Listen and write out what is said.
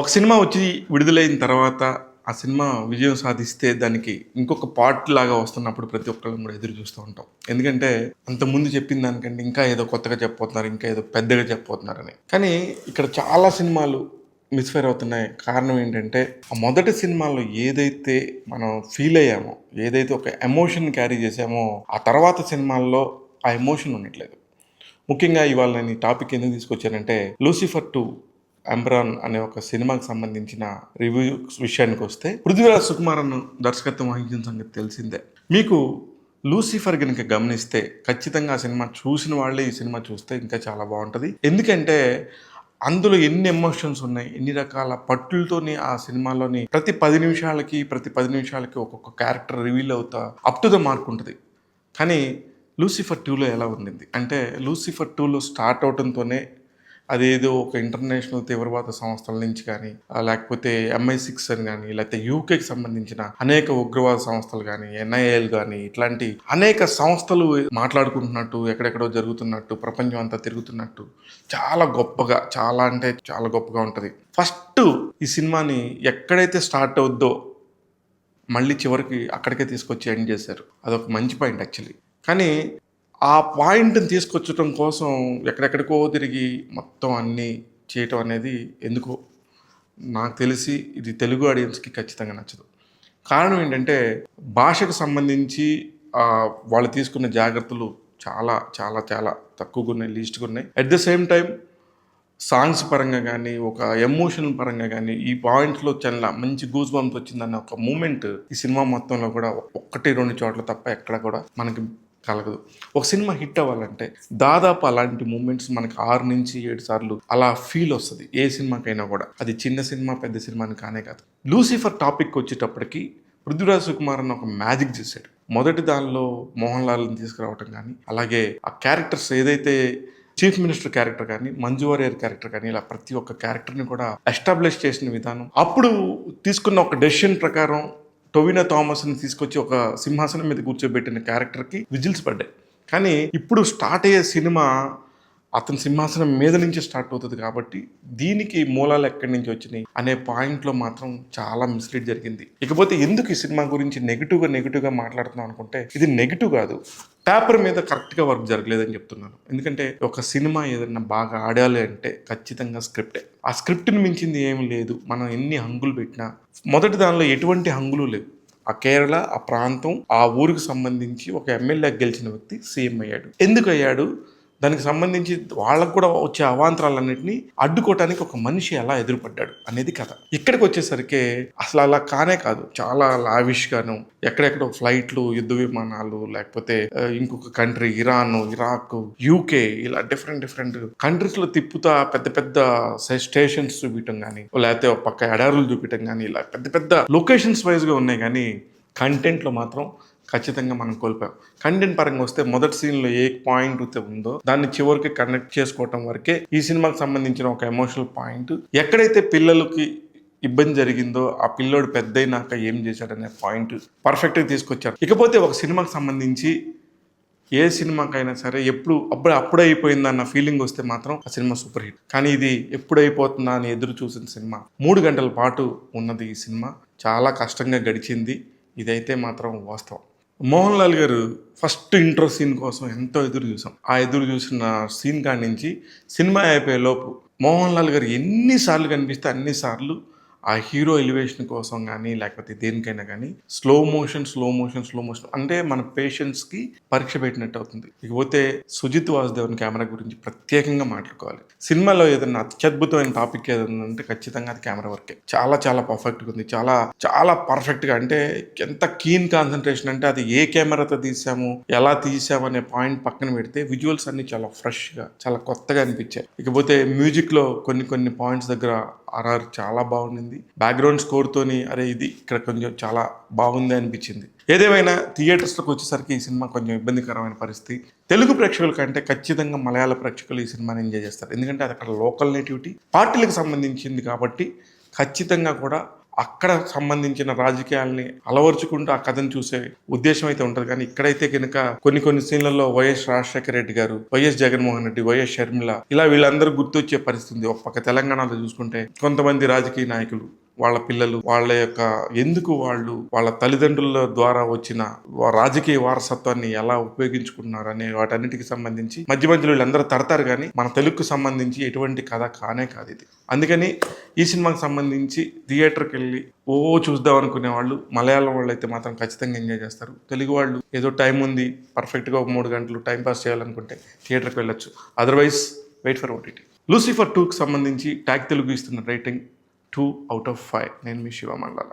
ఒక సినిమా వచ్చి విడుదలైన తర్వాత ఆ సినిమా విజయం సాధిస్తే దానికి ఇంకొక పార్ట్ లాగా వస్తున్నప్పుడు ప్రతి ఒక్కళ్ళం కూడా ఎదురు చూస్తూ ఉంటాం. ఎందుకంటే అంతకుముందు చెప్పిన దానికంటే ఇంకా ఏదో కొత్తగా చెప్పబోతున్నారు, ఇంకా ఏదో పెద్దగా చెప్పబోతున్నారని. కానీ ఇక్కడ చాలా సినిమాలు మిస్‌ఫైర్ అవుతున్నాయి. కారణం ఏంటంటే ఆ మొదటి సినిమాలో ఏదైతే మనం ఫీల్ అయ్యామో, ఏదైతే ఒక ఎమోషన్ క్యారీ చేసామో ఆ తర్వాత సినిమాల్లో ఆ ఎమోషన్ ఉండట్లేదు. ముఖ్యంగా ఇవాళ నేను ఈ టాపిక్ ఎందుకు తీసుకొచ్చానంటే 'లూసిఫర్ 2' అంబ్రాన్ అనే ఒక సినిమాకి సంబంధించిన రివ్యూ విషయానికి వస్తే, పృథ్వీరాజ్ సుకుమారన్ దర్శకత్వం వహించిన సంగతి తెలిసిందే. మీకు లూసిఫర్ గనుక గమనిస్తే ఖచ్చితంగా ఆ సినిమా చూసిన వాళ్ళే ఈ సినిమా చూస్తే ఇంకా చాలా బాగుంటుంది. ఎందుకంటే అందులో ఎన్ని ఎమోషన్స్ ఉన్నాయి, ఎన్ని రకాల పట్టులతోని ఆ సినిమాలోని ప్రతి 10 నిమిషాలకి ఒక్కొక్క క్యారెక్టర్ రివీల్ అవుతా అప్ టు ద మార్క్ ఉంటుంది. కానీ లూసిఫర్ 2లో ఎలా ఉండింది అంటే, లూసిఫర్ 2లో స్టార్ట్ అవడంతోనే అదేదో ఒక ఇంటర్నేషనల్ తీవ్రవాద సంస్థల నుంచి కానీ, లేకపోతే MI6 అని కానీ, లేకపోతే యూకేకి సంబంధించిన అనేక ఉగ్రవాద సంస్థలు కానీ, NIAలు కానీ, ఇట్లాంటి అనేక సంస్థలు మాట్లాడుకుంటున్నట్టు, ఎక్కడెక్కడో జరుగుతున్నట్టు, ప్రపంచం అంతా తిరుగుతున్నట్టు చాలా గొప్పగా, చాలా అంటే చాలా గొప్పగా ఉంటుంది. ఫస్ట్ ఈ సినిమాని ఎక్కడైతే స్టార్ట్ అవుద్దో మళ్ళీ చివరికి అక్కడికే తీసుకొచ్చి ఎండ్ చేశారు. అదొక మంచి పాయింట్ యాక్చువల్లీ. కానీ ఆ పాయింట్‌ని తీసుకొచ్చటం కోసం ఎక్కడెక్కడికో తిరిగి మొత్తం అన్నీ చేయటం అనేది ఎందుకో నాకు తెలిసి ఇది తెలుగు ఆడియన్స్‌కి ఖచ్చితంగా నచ్చదు. కారణం ఏంటంటే భాషకు సంబంధించి వాళ్ళు తీసుకున్న జాగ్రత్తలు చాలా చాలా చాలా తక్కువగున్నాయి, లీస్ట్‌గున్నాయి. At the same time songs పరంగా కానీ, ఒక ఎమోషన్ పరంగా కానీ, ఈ పాయింట్స్‌లో చాలా మంచి గూస్ బంప్స్ వచ్చిందన్న ఒక మూమెంట్ ఈ సినిమా మొత్తంలో కూడా 1, 2 చోట్ల తప్ప ఎక్కడ కూడా మనకి కలగదు. ఒక సినిమా హిట్ అవ్వాలంటే దాదాపు అలాంటి మూమెంట్స్ మనకి 6-7 సార్లు అలా ఫీల్ వస్తుంది ఏ సినిమాకైనా కూడా. అది చిన్న సినిమా, పెద్ద సినిమా అని కానే కాదు. లూసిఫర్ టాపిక్ వచ్చేటప్పటికి పృథ్వీరాజ్ సుకుమారన్ ఒక మ్యాజిక్ చేశాడు. మొదటి దానిలో మోహన్ లాల్ని తీసుకురావటం కానీ, అలాగే ఆ క్యారెక్టర్స్ ఏదైతే చీఫ్ మినిస్టర్ క్యారెక్టర్ కానీ, మంజు వారియర్ క్యారెక్టర్ కానీ, ఇలా ప్రతి ఒక్క క్యారెక్టర్ని కూడా ఎస్టాబ్లిష్ చేసిన విధానం, అప్పుడు తీసుకున్న ఒక డెసిషన్ ప్రకారం టొవినో థామస్ని తీసుకొచ్చి ఒక సింహాసనం మీద కూర్చోబెట్టిన క్యారెక్టర్కి విజిల్స్ పడ్డాయి. కానీ ఇప్పుడు స్టార్ట్ అయ్యే సినిమా అతని సింహాసనం మీద నుంచి స్టార్ట్ అవుతుంది కాబట్టి దీనికి మూలాలు ఎక్కడి నుంచి వచ్చినాయి అనే పాయింట్లో మాత్రం చాలా మిస్లీడ్ జరిగింది. ఇకపోతే ఎందుకు ఈ సినిమా గురించి నెగిటివ్గా మాట్లాడుతున్నాం అనుకుంటే, ఇది నెగిటివ్ కాదు, పేపర్ మీద కరెక్ట్గా వర్క్ జరగలేదని చెప్తున్నాను. ఎందుకంటే ఒక సినిమా ఏదైనా బాగా ఆడాలి అంటే ఖచ్చితంగా స్క్రిప్టే. ఆ స్క్రిప్ట్ని మించింది ఏమి లేదు. మనం ఎన్ని హంగులు పెట్టినా మొదటి దానిలో ఎటువంటి హంగులు లేవు. ఆ కేరళ, ఆ ప్రాంతం, ఆ ఊరికి సంబంధించి ఒక ఎమ్మెల్యే గెలిచిన వ్యక్తి సీఎం అయ్యాడు. ఎందుకు అయ్యాడు? దానికి సంబంధించి వాళ్ళకు కూడా వచ్చే అవాంతరాలన్నింటినీ అడ్డుకోవటానికి ఒక మనిషి ఎలా ఎదురుపడ్డాడు అనేది కథ. ఇక్కడికి వచ్చేసరికి అసలు అలా కానే కాదు, చాలా లావిష్గాను ఎక్కడెక్కడో ఫ్లైట్లు, యుద్ధ విమానాలు, లేకపోతే ఇంకొక కంట్రీ ఇరాన్, ఇరాక్, UK ఇలా డిఫరెంట్ కంట్రీస్లో తిప్పుతా పెద్ద పెద్ద స్టేషన్స్ చూపించడం కానీ, లేకపోతే ఒక పక్క ఎడారులు చూపించడం కానీ, ఇలా పెద్ద లొకేషన్స్ వైజ్గా ఉన్నాయి. కానీ కంటెంట్లో మాత్రం ఖచ్చితంగా మనం కోల్పోయాం. కంటెంట్ పరంగా వస్తే మొదటి సీన్లో ఏ పాయింట్ అయితే ఉందో దాన్ని చివరికి కనెక్ట్ చేసుకోవటం వరకే ఈ సినిమాకి సంబంధించిన ఒక ఎమోషనల్ పాయింట్. ఎక్కడైతే పిల్లలకి ఇబ్బంది జరిగిందో ఆ పిల్లోడు పెద్ద అయినాక ఏం చేశాడనే పాయింట్ పర్ఫెక్ట్గా తీసుకొచ్చారు. ఇకపోతే ఒక సినిమాకి సంబంధించి ఏ సినిమాకైనా సరే అప్పుడే అయిపోయిందన్న ఫీలింగ్ వస్తే మాత్రం ఆ సినిమా సూపర్ హిట్. కానీ ఇది ఎప్పుడైపోతుందా అని ఎదురు చూసిన సినిమా. 3 గంటల పాటు ఉన్నది ఈ సినిమా. చాలా కష్టంగా గడిచింది, ఇదైతే మాత్రం వాస్తవం. మోహన్ లాల్ గారు ఫస్ట్ ఇంట్రో సీన్ కోసం ఎంతో ఎదురు చూసాం. ఆ ఎదురు చూసిన సీన్ కాడి నుంచి సినిమా అయిపోయే లోపు మోహన్ లాల్ గారు ఎన్నిసార్లు కనిపిస్తే అన్నిసార్లు ఆ హీరో ఎలివేషన్ కోసం కానీ, లేకపోతే దేనికైనా కానీ స్లో మోషన్ అంటే మన పేషెన్స్కి పరీక్ష పెట్టినట్టు అవుతుంది. ఇకపోతే సుజిత్ వాసుదేవన్ కెమెరా గురించి ప్రత్యేకంగా మాట్లాడుకోవాలి. సినిమాలో ఏదైనా అత్యద్భుతమైన టాపిక్ ఏదైనా అంటే ఖచ్చితంగా అది కెమెరా వర్కే. చాలా చాలా పర్ఫెక్ట్గా ఉంది, చాలా చాలా పర్ఫెక్ట్గా. అంటే ఎంత కీన్ కాన్సన్ట్రేషన్ అంటే అది ఏ కెమెరాతో తీసాము, ఎలా తీసాము అనే పాయింట్ పక్కన పెడితే విజువల్స్ అన్ని చాలా ఫ్రెష్గా, చాలా కొత్తగా అనిపించాయి. ఇకపోతే మ్యూజిక్లో కొన్ని పాయింట్స్ దగ్గర RR చాలా బాగుండింది. బ్యాక్గ్రౌండ్ స్కోర్తోని అరే ఇది ఇక్కడ కొంచెం చాలా బాగుంది అనిపించింది. ఏదేమైనా థియేటర్స్లోకి వచ్చేసరికి ఈ సినిమా కొంచెం ఇబ్బందికరమైన పరిస్థితి. తెలుగు ప్రేక్షకుల కంటే ఖచ్చితంగా మలయాళ ప్రేక్షకులు ఈ సినిమాని ఎంజాయ్ చేస్తారు. ఎందుకంటే అది అక్కడ లోకల్ నేటివిటీ, పార్టీలకు సంబంధించింది కాబట్టి ఖచ్చితంగా కూడా అక్కడ సంబంధించిన రాజకీయాల్ని అలవర్చుకుంటూ ఆ కథను చూసే ఉద్దేశం అయితే ఉంటుంది. కానీ ఇక్కడైతే కనుక కొన్ని సీన్లలో వైఎస్ రాజశేఖర రెడ్డి గారు, వైఎస్ జగన్మోహన్ రెడ్డి, వైఎస్ షర్మిల ఇలా వీళ్ళందరూ గుర్తొచ్చే పరిస్థితి ఉంది. ఒక పక్క తెలంగాణలో చూసుకుంటే కొంతమంది రాజకీయ నాయకులు వాళ్ళ పిల్లలు వాళ్ళ యొక్క ఎందుకు వాళ్ళు వాళ్ళ తల్లిదండ్రుల ద్వారా వచ్చిన రాజకీయ వారసత్వాన్ని ఎలా ఉపయోగించుకున్నారు అనే వాటన్నిటికి సంబంధించి మధ్యలో వీళ్ళందరూ తడతారు. కానీ మన తెలుగుకు సంబంధించి ఎటువంటి కథ కానే కాదు ఇది. అందుకని ఈ సినిమాకి సంబంధించి థియేటర్కి వెళ్ళి చూద్దాం అనుకునే వాళ్ళు, మలయాళం వాళ్ళు అయితే మాత్రం ఖచ్చితంగా ఎంజాయ్ చేస్తారు. తెలుగు వాళ్ళు ఏదో టైం ఉంది పర్ఫెక్ట్గా ఒక 3 గంటలు టైం పాస్ చేయాలనుకుంటే థియేటర్కి వెళ్ళొచ్చు. Otherwise wait for OTT. Lucifer 2కి సంబంధించి ట్యాగ్ తెలుగు ఇస్తున్న రేటింగ్ 2/5. నేను మీ శివ మల్లాల.